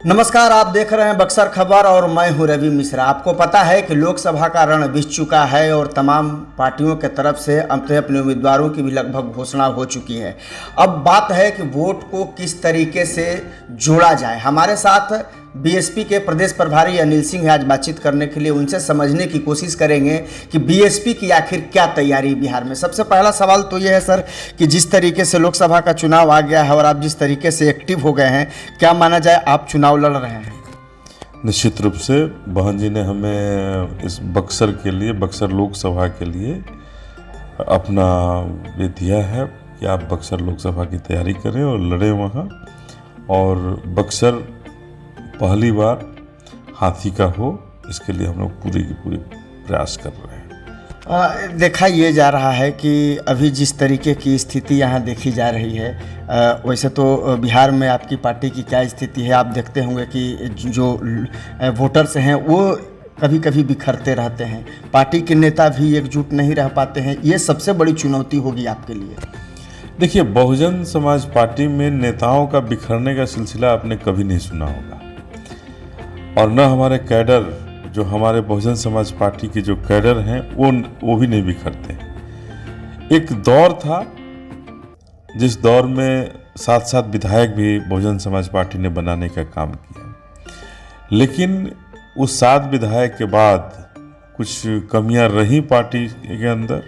नमस्कार, आप देख रहे हैं बक्सर खबर और मैं हूं रवि मिश्रा। आपको पता है कि लोकसभा का रण बिछ चुका है और तमाम पार्टियों के तरफ से अपने उम्मीदवारों की भी लगभग घोषणा हो चुकी है। अब बात है कि वोट को किस तरीके से जोड़ा जाए। हमारे साथ बीएसपी के प्रदेश प्रभारी अनिल सिंह आज बातचीत करने के लिए, उनसे समझने की कोशिश करेंगे कि बीएसपी की आखिर क्या तैयारी बिहार में। सबसे पहला सवाल तो ये है सर कि जिस तरीके से लोकसभा का चुनाव आ गया है और आप जिस तरीके से एक्टिव हो गए हैं, क्या माना जाए आप चुनाव लड़ रहे हैं? निश्चित रूप से बहन जी ने हमें इस बक्सर के लिए, बक्सर लोकसभा के लिए अपना ये दिया है कि आप बक्सर लोकसभा की तैयारी करें और लड़ें वहाँ, और बक्सर पहली बार हाथी का हो, इसके लिए हम लोग पूरी की पूरी प्रयास कर रहे हैं। देखा ये जा रहा है कि अभी जिस तरीके की स्थिति यहाँ देखी जा रही है, वैसे तो बिहार में आपकी पार्टी की क्या स्थिति है, आप देखते होंगे कि जो वोटर्स हैं वो कभी कभी बिखरते रहते हैं, पार्टी के नेता भी एकजुट नहीं रह पाते हैं। ये सबसे बड़ी चुनौती होगी आपके लिए। देखिए, बहुजन समाज पार्टी में नेताओं का बिखरने का सिलसिला आपने कभी नहीं सुना होगा, और न हमारे कैडर, जो हमारे बहुजन समाज पार्टी के जो कैडर हैं वो भी नहीं बिखरते। एक दौर था जिस दौर में साथ साथ विधायक भी बहुजन समाज पार्टी ने बनाने का काम किया, लेकिन उस 7 विधायक के बाद कुछ कमियां रही पार्टी के अंदर,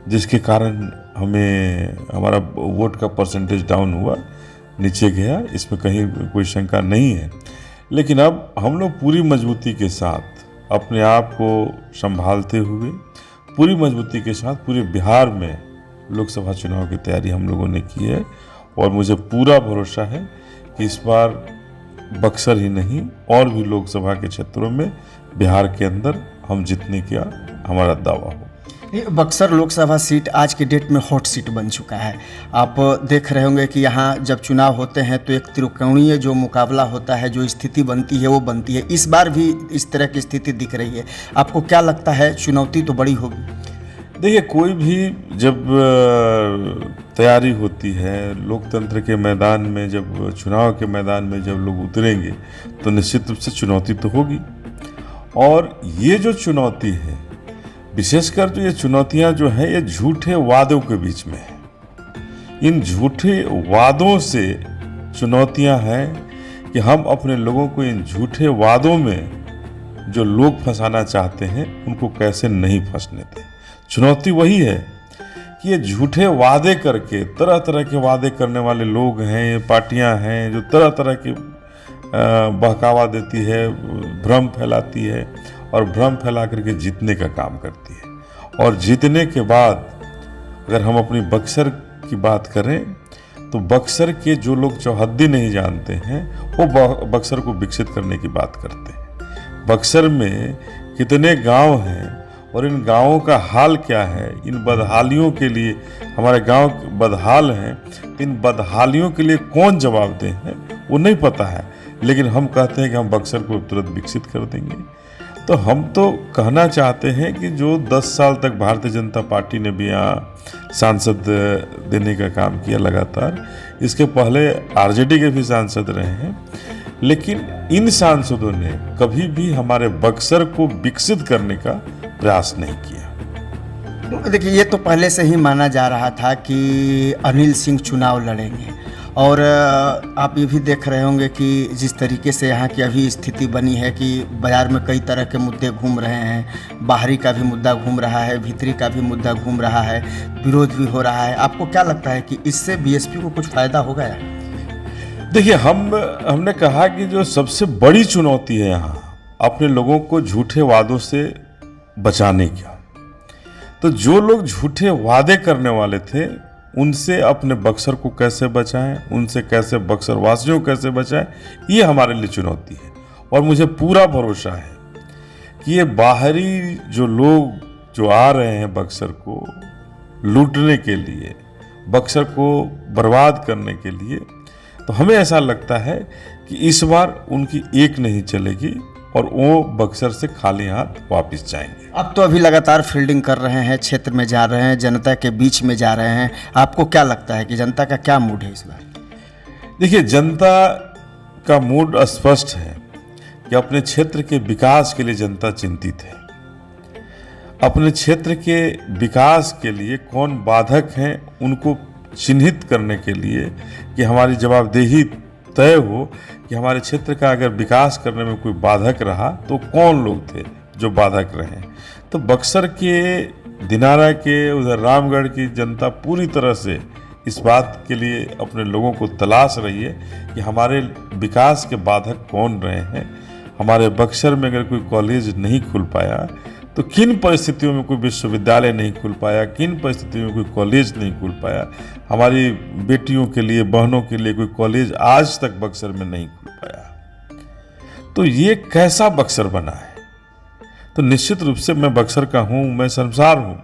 जिसके कारण हमारा वोट का परसेंटेज डाउन हुआ, नीचे गया, इसमें कहीं कोई शंका नहीं है। लेकिन अब हम लोग पूरी मजबूती के साथ अपने आप को संभालते हुए, पूरी मजबूती के साथ पूरे बिहार में लोकसभा चुनाव की तैयारी हम लोगों ने की है, और मुझे पूरा भरोसा है कि इस बार बक्सर ही नहीं और भी लोकसभा के क्षेत्रों में बिहार के अंदर हम जीतने का हमारा दावा हो। बक्सर लोकसभा सीट आज की डेट में हॉट सीट बन चुका है। आप देख रहे होंगे कि यहाँ जब चुनाव होते हैं तो एक त्रिकोणीय जो मुकाबला होता है, जो स्थिति बनती है वो बनती है। इस बार भी इस तरह की स्थिति दिख रही है। आपको क्या लगता है, चुनौती तो बड़ी होगी? देखिए, कोई भी जब तैयारी होती है लोकतंत्र के मैदान में, जब चुनाव के मैदान में जब लोग उतरेंगे तो निश्चित रूप से चुनौती तो होगी। और ये जो चुनौती है, विशेषकर जो ये चुनौतियां जो हैं, ये झूठे वादों के बीच में है। इन झूठे वादों से चुनौतियां हैं कि हम अपने लोगों को इन झूठे वादों में जो लोग फंसाना चाहते हैं उनको कैसे नहीं फंसने दें। चुनौती वही है कि ये झूठे वादे करके, तरह तरह के वादे करने वाले लोग हैं, पार्टियां हैं जो तरह तरह के बहकावा देती है, भ्रम फैलाती है, और भ्रम फैला करके जीतने का काम करती है। और जीतने के बाद अगर हम अपनी बक्सर की बात करें तो बक्सर के जो लोग चौहद्दी नहीं जानते हैं वो बक्सर को विकसित करने की बात करते हैं। बक्सर में कितने गांव हैं और इन गांवों का हाल क्या है, इन बदहालियों के लिए, हमारे गांव बदहाल हैं, इन बदहालियों के लिए कौन जवाबदेह है वो नहीं पता है। लेकिन हम कहते हैं कि हम बक्सर को तुरंत विकसित कर देंगे। तो हम तो कहना चाहते हैं कि जो 10 साल तक भारतीय जनता पार्टी ने भी यहाँ सांसद देने का काम किया लगातार, इसके पहले आरजेडी के भी सांसद रहे हैं, लेकिन इन सांसदों ने कभी भी हमारे बक्सर को विकसित करने का प्रयास नहीं किया। देखिए, ये तो पहले से ही माना जा रहा था कि अनिल सिंह चुनाव लड़ेंगे, और आप ये भी देख रहे होंगे कि जिस तरीके से यहाँ की अभी स्थिति बनी है कि बाज़ार में कई तरह के मुद्दे घूम रहे हैं, बाहरी का भी मुद्दा घूम रहा है, भीतरी का भी मुद्दा घूम रहा है, विरोध भी हो रहा है। आपको क्या लगता है कि इससे बीएसपी को कुछ फ़ायदा हो गया? देखिए, हमने कहा कि जो सबसे बड़ी चुनौती है यहाँ अपने लोगों को झूठे वादों से बचाने का, तो जो लोग झूठे वादे करने वाले थे उनसे अपने बक्सर को कैसे बचाएं, उनसे कैसे बक्सर वासियों को कैसे बचाएं, ये हमारे लिए चुनौती है। और मुझे पूरा भरोसा है कि ये बाहरी जो लोग जो आ रहे हैं बक्सर को लूटने के लिए, बक्सर को बर्बाद करने के लिए, तो हमें ऐसा लगता है कि इस बार उनकी एक नहीं चलेगी और वो बक्सर से खाली हाथ वापस जाएंगे। अब तो अभी लगातार फील्डिंग कर रहे हैं, क्षेत्र में जा रहे हैं, जनता के बीच में जा रहे हैं। आपको क्या लगता है कि जनता का क्या मूड है इस बार? देखिए, जनता का मूड स्पष्ट है कि अपने क्षेत्र के विकास के लिए जनता चिंतित है। अपने क्षेत्र के विकास के लिए कौन बाधक हैं उनको चिन्हित करने के लिए कि हमारी जवाबदेही तय हो कि हमारे क्षेत्र का अगर विकास करने में कोई बाधक रहा तो कौन लोग थे जो बाधक रहे। तो बक्सर के दिनारा के उधर रामगढ़ की जनता पूरी तरह से इस बात के लिए अपने लोगों को तलाश रही है कि हमारे विकास के बाधक कौन रहे हैं। हमारे बक्सर में अगर कोई कॉलेज नहीं खुल पाया तो किन परिस्थितियों में कोई विश्वविद्यालय नहीं खुल पाया, किन परिस्थितियों में कोई कॉलेज नहीं खुल पाया, हमारी बेटियों के लिए, बहनों के लिए कोई कॉलेज आज तक बक्सर में नहीं खुल पाया। तो ये कैसा बक्सर बना है। तो निश्चित रूप से मैं बक्सर का हूँ, मैं शर्मसार हूँ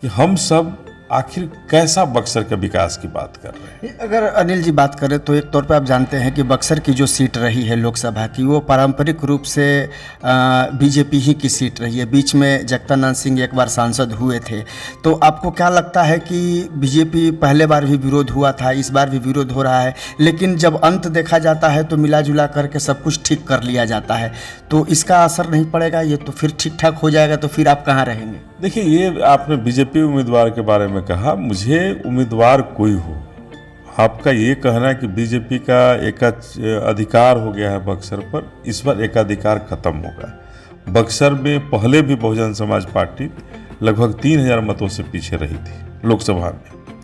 कि हम सब आखिर कैसा बक्सर के विकास की बात कर रहे हैं। अगर अनिल जी बात करें तो एक तौर पे आप जानते हैं कि बक्सर की जो सीट रही है लोकसभा की, वो पारंपरिक रूप से बीजेपी ही की सीट रही है। बीच में जगदानंद सिंह एक बार सांसद हुए थे। तो आपको क्या लगता है कि बीजेपी पहले बार भी विरोध हुआ था, इस बार भी विरोध हो रहा है, लेकिन जब अंत देखा जाता है तो मिला जुला करके सब कुछ ठीक कर लिया जाता है, तो इसका असर नहीं पड़ेगा? ये तो फिर ठीक ठाक हो जाएगा, तो फिर आप कहाँ रहेंगे? देखिए, ये आपने बीजेपी उम्मीदवार के बारे में कहा। मुझे उम्मीदवार कोई हो, आपका ये कहना है कि बीजेपी का एकाधिकार हो गया है बक्सर पर, इस बार एकाधिकार खत्म होगा। बक्सर में पहले भी बहुजन समाज पार्टी लगभग 3000 मतों से पीछे रही थी लोकसभा में।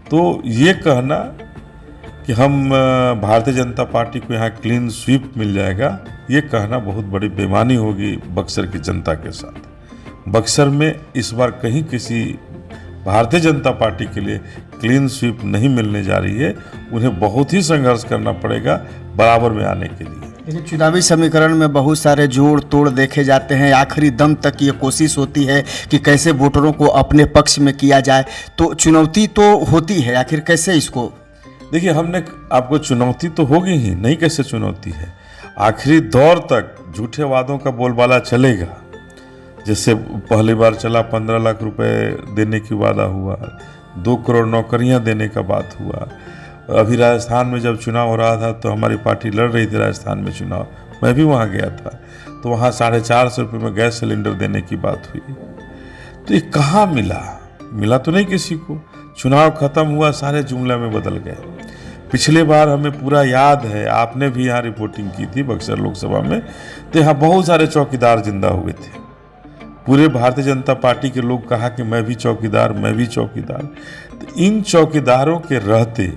तो ये कहना कि हम भारतीय जनता पार्टी को यहाँ क्लीन स्वीप मिल जाएगा, ये कहना बहुत बड़ी बेईमानी होगी बक्सर की जनता के साथ। बक्सर में इस बार कहीं किसी भारतीय जनता पार्टी के लिए क्लीन स्वीप नहीं मिलने जा रही है। उन्हें बहुत ही संघर्ष करना पड़ेगा बराबर में आने के लिए। लेकिन चुनावी समीकरण में बहुत सारे जोड़ तोड़ देखे जाते हैं। आखिरी दम तक ये कोशिश होती है कि कैसे वोटरों को अपने पक्ष में किया जाए। तो चुनौती तो होती है, आखिर कैसे इसको? देखिए, हमने आपको चुनौती तो होगी ही, नहीं कैसे चुनौती है। आखिरी दौर तक झूठे वादों का बोलबाला चलेगा। जैसे पहली बार चला 15 लाख रुपए देने की वादा हुआ, 2 करोड़ नौकरियां देने का बात हुआ। अभी राजस्थान में जब चुनाव हो रहा था तो हमारी पार्टी लड़ रही थी राजस्थान में चुनाव, मैं भी वहां गया था, तो वहां 450 रुपये में गैस सिलेंडर देने की बात हुई। तो ये कहाँ मिला तो नहीं किसी को। चुनाव खत्म हुआ, सारे जुमला में बदल गए। पिछले बार हमें पूरा याद है, आपने भी यहाँ रिपोर्टिंग की थी बक्सर लोकसभा में, तो यहाँ बहुत सारे चौकीदार जिंदा हुए थे। पूरे भारतीय जनता पार्टी के लोग कहा कि मैं भी चौकीदार, मैं भी चौकीदार। तो इन चौकीदारों के रहते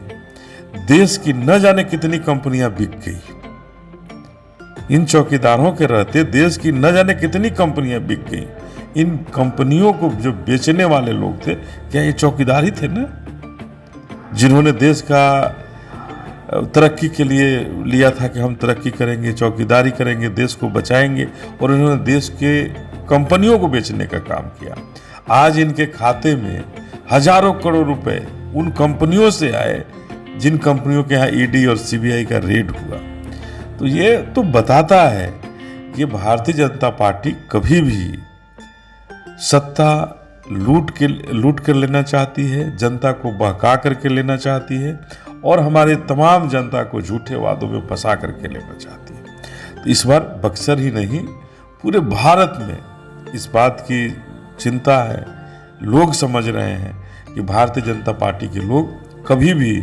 देश की न जाने कितनी कंपनियां बिक गई। इन चौकीदारों के रहते देश की न जाने कितनी कंपनियां बिक गई। इन कंपनियों को जो बेचने वाले लोग थे, क्या ये चौकीदार ही थे ना, जिन्होंने देश का तरक्की के लिए लिया था कि हम तरक्की करेंगे, चौकीदारी करेंगे, देश को बचाएंगे, और उन्होंने देश के कंपनियों को बेचने का काम किया। आज इनके खाते में हजारों करोड़ रुपए उन कंपनियों से आए जिन कंपनियों के यहाँ ईडी और सीबीआई का रेड हुआ। तो ये तो बताता है कि भारतीय जनता पार्टी कभी भी सत्ता लूट कर लेना चाहती है, जनता को बहका करके लेना चाहती है, और हमारे तमाम जनता को झूठे वादों में फंसा करके लेना चाहती है। तो इस बार बक्सर ही नहीं, पूरे भारत में इस बात की चिंता है। लोग समझ रहे हैं कि भारतीय जनता पार्टी के लोग कभी भी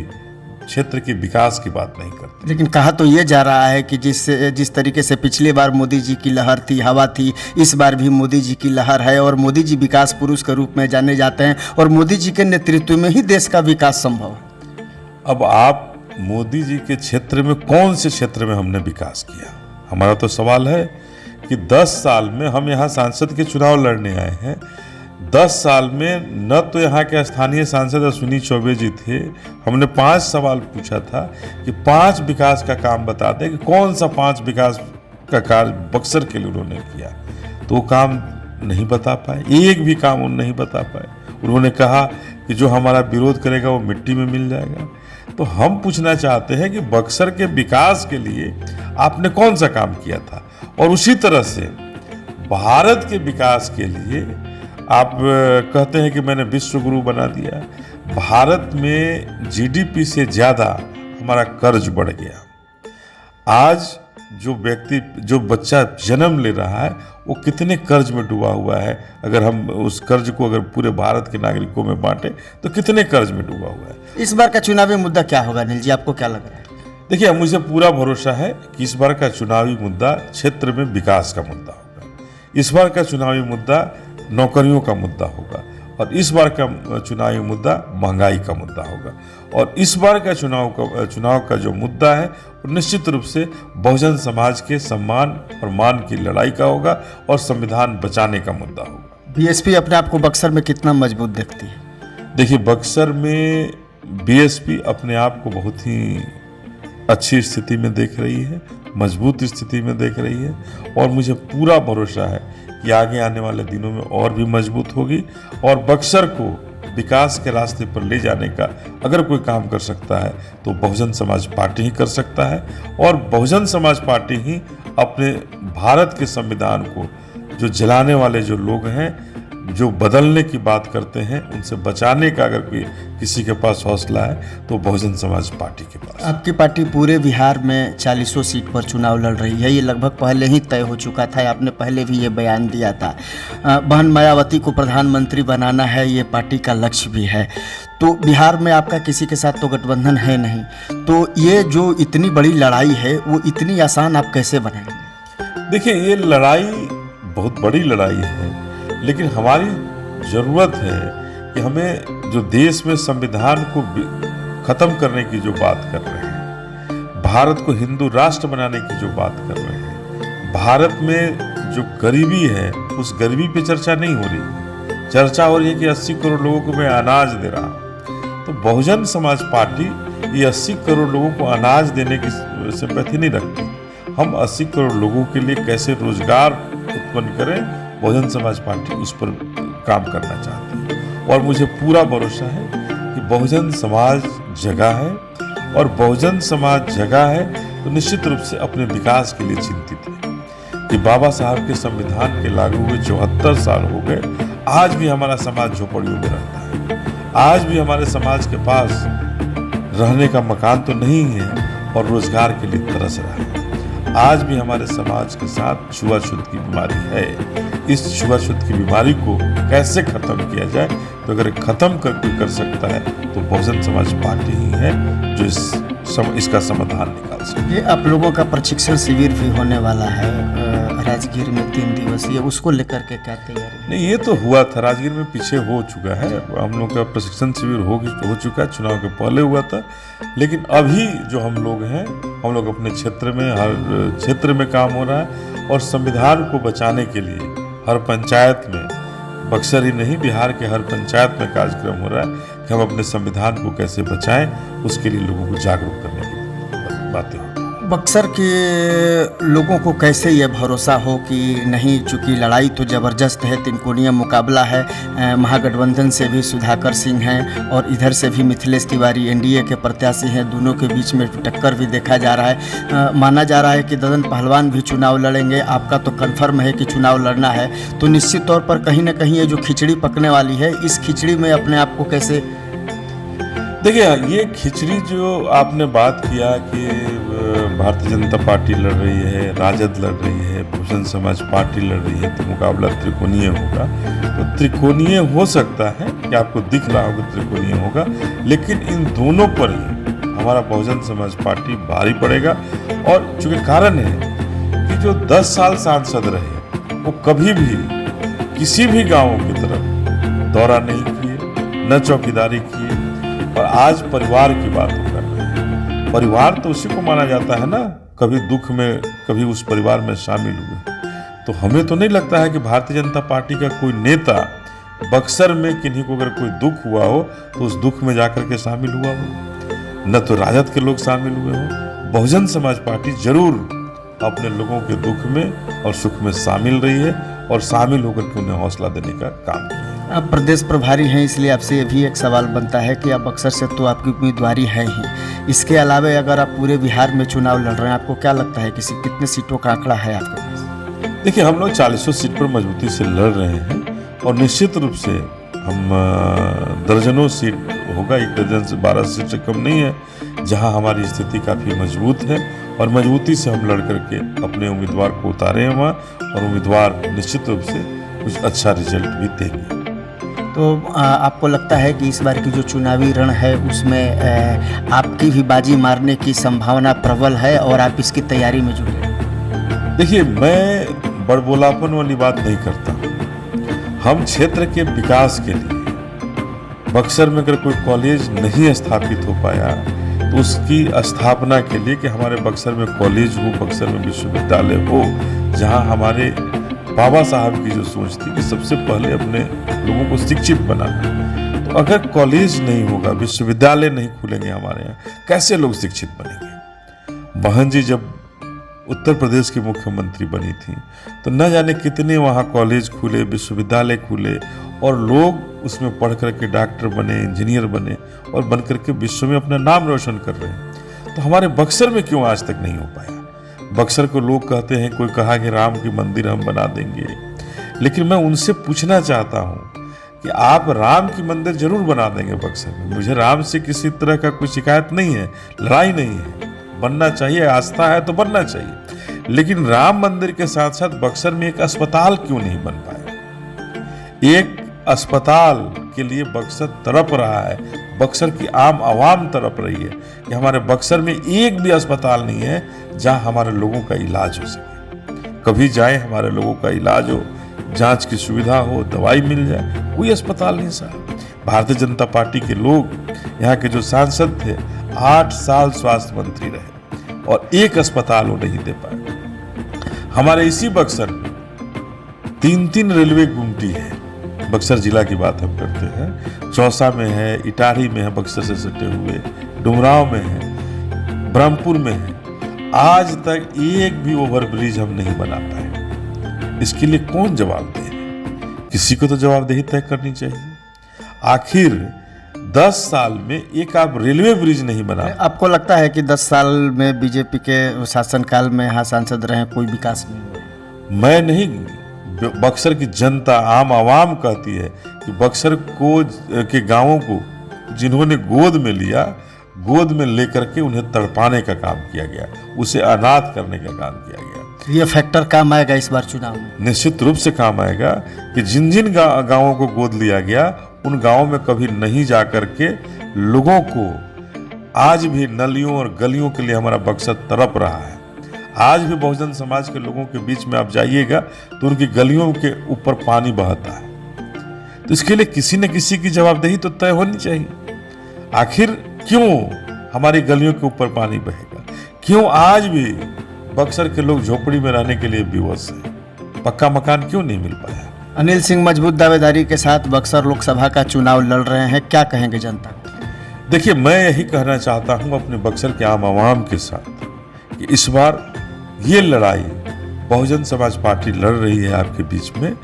क्षेत्र के विकास की बात नहीं करते। लेकिन कहा तो ये जा रहा है कि जिस तरीके से पिछली बार मोदी जी की लहर थी, हवा थी, इस बार भी मोदी जी की लहर है, और मोदी जी विकास पुरुष के रूप में जाने जाते हैं, और मोदी जी के नेतृत्व में ही देश का विकास संभव है। अब आप मोदी जी के क्षेत्र में कौन से क्षेत्र में हमने विकास किया? हमारा तो सवाल है कि 10 साल में हम यहाँ सांसद के चुनाव लड़ने आए हैं। 10 साल में न तो यहाँ के स्थानीय सांसद अश्विनी चौबे जी थे। हमने 5 सवाल पूछा था कि 5 विकास का काम बता दें कि कौन सा 5 विकास का कार्य बक्सर के लिए उन्होंने किया, तो वो काम नहीं बता पाए। एक भी काम उन्होंने नहीं बता पाए। उन्होंने कहा कि जो हमारा विरोध करेगा वो मिट्टी में मिल जाएगा। तो हम पूछना चाहते हैं कि बक्सर के विकास के लिए आपने कौन सा काम किया था, और उसी तरह से भारत के विकास के लिए आप कहते हैं कि मैंने विश्व गुरु बना दिया। भारत में जीडीपी से ज़्यादा हमारा कर्ज बढ़ गया। आज जो व्यक्ति, जो बच्चा जन्म ले रहा है, वो कितने कर्ज में डूबा हुआ है। अगर हम उस कर्ज को अगर पूरे भारत के नागरिकों में बांटे तो कितने कर्ज में डूबा हुआ है। इस बार का चुनावी मुद्दा क्या होगा अनिल जी, आपको क्या लग रहा है? देखिए, मुझे पूरा भरोसा है कि इस बार का चुनावी मुद्दा क्षेत्र में विकास का मुद्दा होगा। इस बार का चुनावी मुद्दा नौकरियों का मुद्दा होगा, और इस बार का चुनावी मुद्दा महंगाई का मुद्दा होगा। और इस बार का चुनाव का जो मुद्दा है वो निश्चित रूप से बहुजन समाज के सम्मान और मान की लड़ाई का होगा, और संविधान बचाने का मुद्दा होगा। बीएसपी अपने आप को बक्सर में कितना मजबूत देखती है? देखिए, बक्सर में बीएसपी अपने आप को बहुत ही अच्छी स्थिति में देख रही है, मजबूत स्थिति में देख रही है, और मुझे पूरा भरोसा है कि आगे आने वाले दिनों में और भी मजबूत होगी। और बक्सर को विकास के रास्ते पर ले जाने का अगर कोई काम कर सकता है तो बहुजन समाज पार्टी ही कर सकता है, और बहुजन समाज पार्टी ही अपने भारत के संविधान को जो जलाने वाले जो लोग हैं, जो बदलने की बात करते हैं, उनसे बचाने का अगर कोई किसी के पास हौसला है तो बहुजन समाज पार्टी के पास। आपकी पार्टी पूरे बिहार में 40 सीट पर चुनाव लड़ रही है, ये लगभग पहले ही तय हो चुका था, आपने पहले भी ये बयान दिया था। बहन मायावती को प्रधानमंत्री बनाना है, ये पार्टी का लक्ष्य भी है। तो बिहार में आपका किसी के साथ तो गठबंधन है नहीं, तो ये जो इतनी बड़ी लड़ाई है वो इतनी आसान आप कैसे बनाएंगे? देखिए, ये लड़ाई बहुत बड़ी लड़ाई है, लेकिन हमारी ज़रूरत है कि हमें जो देश में संविधान को ख़त्म करने की जो बात कर रहे हैं, भारत को हिंदू राष्ट्र बनाने की जो बात कर रहे हैं, भारत में जो गरीबी है उस गरीबी पे चर्चा नहीं हो रही। चर्चा हो रही है कि 80 करोड़ लोगों को मैं अनाज दे रहा हूँ। तो बहुजन समाज पार्टी ये 80 करोड़ लोगों को अनाज देने की सिंपैथी नहीं रखती। हम 80 करोड़ लोगों के लिए कैसे रोजगार उत्पन्न करें, बहुजन समाज पार्टी उस पर काम करना चाहती है। और मुझे पूरा भरोसा है कि बहुजन समाज जगह है, और बहुजन समाज जगह है तो निश्चित रूप से अपने विकास के लिए चिंतित है। कि बाबा साहब के संविधान के लागू हुए 74 साल हो गए, आज भी हमारा समाज झोपड़ियों में रहता है। आज भी हमारे समाज के पास रहने का मकान तो नहीं है और रोजगार के लिए तरस रहा है। आज भी हमारे समाज के साथ छुआछूत की बीमारी है। इस छुआछूत की बीमारी को कैसे खत्म किया जाए, तो अगर खत्म कर सकता है तो बहुजन समाज पार्टी ही है जो इसका समाधान निकाल सके। ये आप लोगों का प्रशिक्षण शिविर भी होने वाला है राजगीर में 3 दिवसीय, उसको लेकर के क्या तैयारी? नहीं, ये तो हुआ था, राजगीर में पीछे हो चुका है, हम लोग का प्रशिक्षण शिविर हो चुका है, चुनाव के पहले हुआ था। लेकिन अभी जो हम लोग हैं, हम लोग अपने क्षेत्र में, हर क्षेत्र में काम हो रहा है, और संविधान को बचाने के लिए हर पंचायत में, बक्सर ही नहीं बिहार के हर पंचायत में कार्यक्रम हो रहा है कि हम अपने संविधान को कैसे बचाएं, उसके लिए लोगों को जागरूक करने की बातें होती हैं। बक्सर के लोगों को कैसे ये भरोसा हो कि नहीं, चूँकि लड़ाई तो ज़बरदस्त है, तिनकोनिया मुकाबला है, महागठबंधन से भी सुधाकर सिंह हैं और इधर से भी मिथिलेश तिवारी एनडीए के प्रत्याशी हैं, दोनों के बीच में टक्कर भी देखा जा रहा है। माना जा रहा है कि ददन पहलवान भी चुनाव लड़ेंगे, आपका तो कन्फर्म है कि चुनाव लड़ना है, तो निश्चित तौर पर कहीं ना कहीं ये जो खिचड़ी पकने वाली है, इस खिचड़ी में अपने आप को कैसे? देखिए, ये खिचड़ी जो आपने बात किया कि भारतीय जनता पार्टी लड़ रही है, राजद लड़ रही है, बहुजन समाज पार्टी लड़ रही है, तो मुकाबला त्रिकोणीय होगा। तो त्रिकोणीय हो सकता है कि आपको दिख रहा होगा त्रिकोणीय होगा, लेकिन इन दोनों पर ही हमारा बहुजन समाज पार्टी भारी पड़ेगा। और चूंकि कारण है कि जो 10 साल सांसद रहे, वो कभी भी किसी भी गाँव की तरफ दौरा नहीं किए, न चौकीदारी किए, और आज परिवार की बात कर रहे हैं। परिवार तो उसी को माना जाता है ना, कभी दुख में कभी उस परिवार में शामिल हुए। तो हमें तो नहीं लगता है कि भारतीय जनता पार्टी का कोई नेता बक्सर में किन्हीं को अगर कोई दुख हुआ हो तो उस दुख में जाकर के शामिल हुआ हो, न तो राजद के लोग शामिल हुए हो। बहुजन समाज पार्टी जरूर अपने लोगों के दुख में और सुख में शामिल रही है, और शामिल होकर के उन्हें हौसला देने का काम किया। आप प्रदेश प्रभारी हैं, इसलिए आपसे ये भी एक सवाल बनता है कि आप बक्सर से तो आपकी उम्मीदवारी है ही, इसके अलावा अगर आप पूरे बिहार में चुनाव लड़ रहे हैं, आपको क्या लगता है कि कितने सीटों का आंकड़ा है आपके पास? देखिए, हम लोग 40 सीट पर मजबूती से लड़ रहे हैं, और निश्चित रूप से हम दर्जनों सीट होगा, 1 दर्जन से 12 सीट से कम नहीं है, जहां हमारी स्थिति काफ़ी मजबूत है और मजबूती से हम लड़ करके अपने उम्मीदवार को उतारे हैं वहाँ, और उम्मीदवार निश्चित रूप से कुछ अच्छा रिजल्ट भी देंगे। तो आपको लगता है कि इस बार की जो चुनावी रण है उसमें आपकी भी बाजी मारने की संभावना प्रबल है और आप इसकी तैयारी में जुटे? देखिए, मैं बड़बोलापन वाली बात नहीं करता। हम क्षेत्र के विकास के लिए बक्सर में अगर कोई कॉलेज नहीं स्थापित हो पाया तो उसकी स्थापना के लिए कि हमारे बक्सर में कॉलेज हो, बक्सर में विश्वविद्यालय हो, जहां हमारे बाबा साहब की जो सोच थी कि सबसे पहले अपने लोगों को शिक्षित बनाना। तो अगर कॉलेज नहीं होगा, विश्वविद्यालय नहीं खुलेंगे हमारे यहाँ, कैसे लोग शिक्षित बनेंगे? बहन जी जब उत्तर प्रदेश की मुख्यमंत्री बनी थी तो न जाने कितने वहाँ कॉलेज खुले, विश्वविद्यालय खुले, और लोग उसमें पढ़ करके डॉक्टर बने, इंजीनियर बने, और बन करके विश्व में अपना नाम रोशन कर रहे हैं। तो हमारे बक्सर में क्यों आज तक नहीं हो पाया? बक्सर को लोग कहते हैं, कोई कहा कि राम की मंदिर हम बना देंगे, लेकिन मैं उनसे पूछना चाहता हूँ कि आप राम की मंदिर जरूर बना देंगे बक्सर में, मुझे राम से किसी तरह का कोई शिकायत नहीं है, लड़ाई नहीं है, बनना चाहिए, आस्था है तो बनना चाहिए, लेकिन राम मंदिर के साथ साथ बक्सर में एक अस्पताल क्यों नहीं बन पाया? एक अस्पताल के लिए बक्सर तड़प रहा है, बक्सर की आम आवाम तड़प रही है कि हमारे बक्सर में एक भी अस्पताल नहीं है जहां हमारे लोगों का इलाज हो सके। कभी जाए, हमारे लोगों का इलाज हो, जांच की सुविधा हो, दवाई मिल जाए, कोई अस्पताल नहीं साहब। भारतीय जनता पार्टी के लोग, यहाँ के जो सांसद थे, 8 साल स्वास्थ्य मंत्री रहे और एक अस्पताल वो नहीं दे पाए। हमारे इसी बक्सर में 3 रेलवे गुमटी है। बक्सर जिला की बात हम करते हैं, चौसा में है, इटारी में है, बक्सर से सटे हुए, डुमराव में है, ब्रह्मपुर में है। आज तक एक भी ओवरब्रिज हम नहीं बना पाए। इसके लिए कौन जवाब दे? किसी को तो जवाबदेही तय करनी चाहिए। आखिर 10 साल में एक आप रेलवे ब्रिज नहीं बना। आपको लगता है कि 10 साल में बीजेपी के शासनकाल में यहाँ सांसद रहे, कोई विकास नहीं हुआ? मैं नहीं, बक्सर की जनता, आम आवाम कहती है कि बक्सर को के गांवों को जिन्होंने गोद में लिया, गोद में लेकर के उन्हें तड़पाने का काम किया गया, उसे अनाथ करने का काम किया गया। ये फैक्टर काम आएगा इस बार चुनाव में? निश्चित रूप से काम आएगा कि जिन जिन गांवों को गोद लिया गया, उन गांवों में कभी नहीं जा करके लोगों को, आज भी नलियों और गलियों के लिए हमारा बक्सर तड़प रहा है। आज भी बहुजन समाज के लोगों के बीच में आप जाइएगा तो उनकी गलियों के ऊपर पानी बहता है। तो इसके लिए किसी न किसी की जवाबदेही तो तय होनी चाहिए। आखिर क्यों हमारी गलियों के ऊपर पानी बहेगा? क्यों आज भी बक्सर के लोग झोपड़ी में रहने के लिए विवश हैं? पक्का मकान क्यों नहीं मिल पाया? अनिल सिंह मजबूत दावेदारी के साथ बक्सर लोकसभा का चुनाव लड़ रहे हैं, क्या कहेंगे जनता को? देखिए, मैं यही कहना चाहता हूं अपने बक्सर के आम आवाम के साथ कि इस बार ये लड़ाई बहुजन समाज पार्टी लड़ रही है आपके बीच में,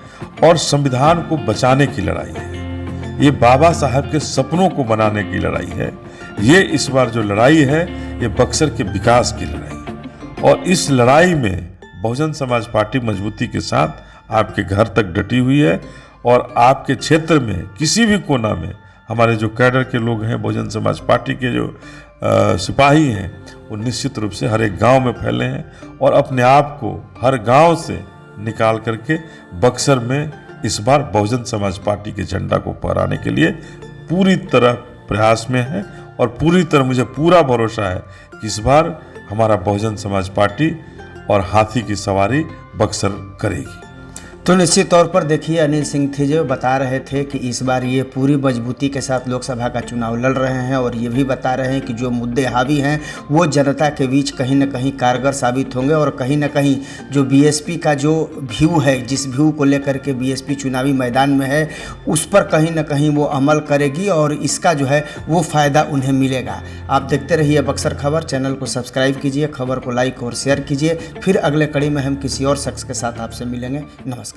और संविधान को बचाने की लड़ाई है। ये बाबा साहब के सपनों को बनाने की लड़ाई है। ये इस बार जो लड़ाई है, ये बक्सर के विकास की लड़ाई है, और इस लड़ाई में बहुजन समाज पार्टी मजबूती के साथ आपके घर तक डटी हुई है, और आपके क्षेत्र में किसी भी कोना में हमारे जो कैडर के लोग हैं, बहुजन समाज पार्टी के जो सिपाही हैं, वो निश्चित रूप से हर एक गांव में फैले हैं, और अपने आप को हर गांव से निकाल करके बक्सर में इस बार बहुजन समाज पार्टी के झंडा को फहराने के लिए पूरी तरह प्रयास में है, और पूरी तरह मुझे पूरा भरोसा है कि इस बार हमारा बहुजन समाज पार्टी और हाथी की सवारी बक्सर करेगी। तो निश्चित तौर पर देखिए, अनिल सिंह थे जो बता रहे थे कि इस बार ये पूरी मजबूती के साथ लोकसभा का चुनाव लड़ रहे हैं, और ये भी बता रहे हैं कि जो मुद्दे हावी हैं वो जनता के बीच कहीं न कहीं कारगर साबित होंगे, और कहीं न कहीं जो बीएसपी का जो व्यू है, जिस व्यू को लेकर के बीएसपी चुनावी मैदान में है, उस पर कहीं न कहीं वो अमल करेगी, और इसका जो है वो फ़ायदा उन्हें मिलेगा। आप देखते रहिए बक्सर खबर। चैनल को सब्सक्राइब कीजिए, खबर को लाइक और शेयर कीजिए। फिर अगले कड़ी में हम किसी और शख्स के साथ आपसे मिलेंगे। नमस्कार।